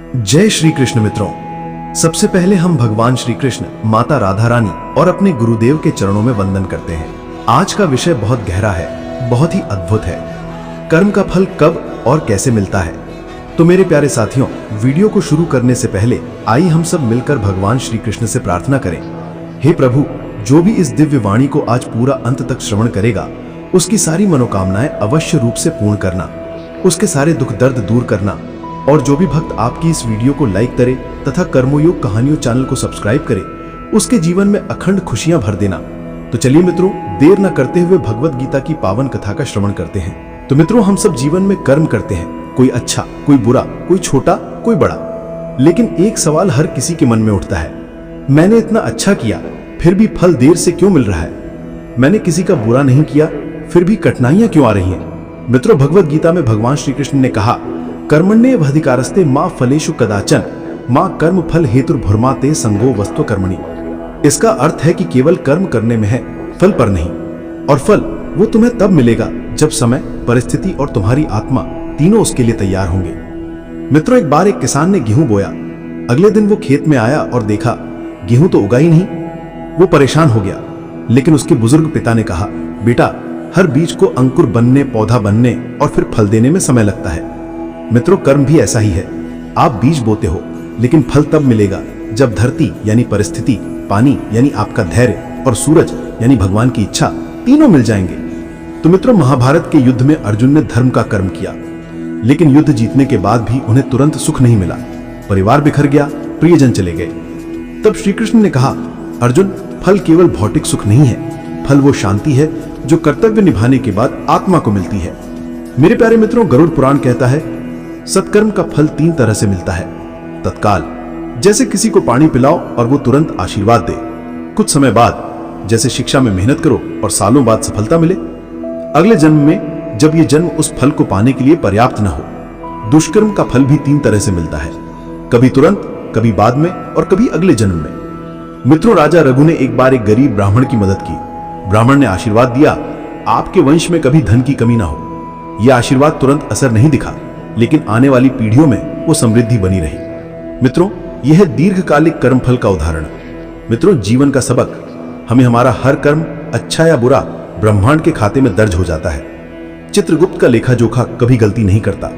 जय श्री कृष्ण मित्रों, सबसे पहले हम भगवान श्री कृष्ण, माता राधा रानी और अपने गुरुदेव के चरणों में वंदन करते हैं। आज का विषय बहुत गहरा है, बहुत ही अद्भुत है। कर्म का फल कब और कैसे मिलता है? तो मेरे प्यारे साथियों, वीडियो को शुरू करने से पहले आइए हम सब मिलकर भगवान श्री कृष्ण से प्रार्थना करें। हे प्रभु, जो भी इस दिव्य वाणी को आज पूरा अंत तक श्रवण करेगा, उसकी सारी मनोकामनाएं अवश्य रूप से पूर्ण करना, उसके सारे दुख दर्द दूर करना। और जो भी भक्त आपकी इस वीडियो को लाइक करे तथा कर्मयोग कहानियों चैनल को सब्सक्राइब करे, उसके जीवन में अखंड खुशियां भर देना। तो चलिए मित्रों, देर न करते हुए भगवत गीता की पावन कथा का श्रवण करते हैं। तो मित्रों, हम सब जीवन में कर्म करते हैं, कोई अच्छा, कोई बुरा, कोई छोटा, कोई बड़ा। लेकिन एक सवाल हर किसी के मन में उठता है, मैंने इतना अच्छा किया, फिर भी फल देर से क्यों मिल रहा है? मैंने किसी का बुरा नहीं किया, फिर भी कठिनाइयां क्यों आ रही हैं? मित्रों, भगवत गीता में भगवान श्री कृष्ण ने कहा, कर्मण्येवाधिकारस्ते मां फलेषु कदाचन मां कर्म फल हेतुर्भुर्माते संगो वस्तु कर्मणि। इसका अर्थ है कि केवल कर्म करने में है, फल पर नहीं। और फल वो तुम्हें तब मिलेगा जब समय, परिस्थिति और तुम्हारी आत्मा तीनों उसके लिए तैयार होंगे। मित्रों, एक बार एक किसान ने गेहूं बोया। अगले दिन वो खेत में आया और देखा गेहूं तो उगा ही नहीं। वो परेशान हो गया, लेकिन उसके बुजुर्ग पिता ने कहा, बेटा, हर बीज को अंकुर बनने, पौधा बनने और फिर फल देने में समय लगता है। मित्रों, कर्म भी ऐसा ही है। आप बीज बोते हो, लेकिन फल तब मिलेगा जब धरती यानी परिस्थिति, पानी यानी आपका धैर्य और सूरज यानी भगवान की इच्छा तीनों मिल जाएंगे। तो मित्रों, महाभारत के युद्ध में अर्जुन ने धर्म का कर्म किया, लेकिन युद्ध जीतने के बाद भी उन्हें तुरंत सुख नहीं मिला। परिवार बिखर गया, प्रियजन चले गए। तब श्री कृष्ण ने कहा, अर्जुन, फल केवल भौतिक सुख नहीं है, फल वो शांति है जो कर्तव्य निभाने के बाद आत्मा को मिलती है। मेरे प्यारे मित्रों, गरुड़ पुराण कहता है, सत्कर्म का फल 3 तरह से मिलता है। तत्काल, जैसे किसी को पानी पिलाओ और वो तुरंत आशीर्वाद दे। कुछ समय बाद, जैसे शिक्षा में मेहनत करो और सालों बाद सफलता मिले। अगले जन्म में, जब ये जन्म उस फल को पाने के लिए पर्याप्त न हो। दुष्कर्म का फल भी 3 तरह से मिलता है, कभी तुरंत, कभी बाद में और कभी अगले जन्म में। मित्रों, राजा रघु ने एक बार एक गरीब ब्राह्मण की मदद की। ब्राह्मण ने आशीर्वाद दिया, आपके वंश में कभी धन की कमी ना हो। यह आशीर्वाद तुरंत असर नहीं दिखा, लेकिन आने वाली पीढ़ियों में वो समृद्धि बनी रही। मित्रों, यह है दीर्घकालिक कर्म फल का उदाहरण। मित्रों, जीवन का सबक, हमें हमारा हर कर्म, अच्छा या बुरा, ब्रह्मांड के खाते में दर्ज हो जाता है। चित्रगुप्त का लेखा जोखा कभी गलती नहीं करता।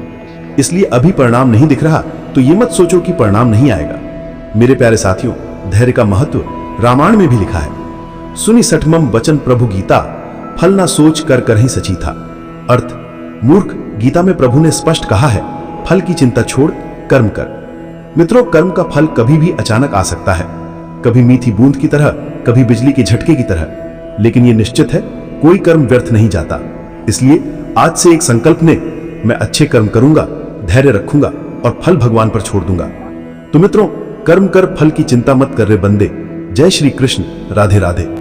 इसलिए अभी परिणाम नहीं दिख रहा तो ये मत सोचो कि परिणाम नहीं आएगा। मेरे प्यारे साथियों, धैर्य का महत्व रामायण में भी लिखा है। सुनी सठमम वचन प्रभु गीता, फल ना सोच कर कर ही सची था। अर्थ, मूर्ख, गीता में प्रभु ने स्पष्ट कहा है, फल की चिंता छोड़ कर्म कर। मित्रों, कर्म का फल कभी भी अचानक आ सकता है, कभी मीठी बूंद की तरह, कभी बिजली के झटके की तरह। लेकिन यह निश्चित है, कोई कर्म व्यर्थ नहीं जाता। इसलिए आज से एक संकल्प ने, मैं अच्छे कर्म करूंगा, धैर्य रखूंगा और फल भगवान पर छोड़ दूंगा। तो मित्रों, कर्म कर, फल की चिंता मत कर रे बंदे। जय श्री कृष्ण, राधे राधे।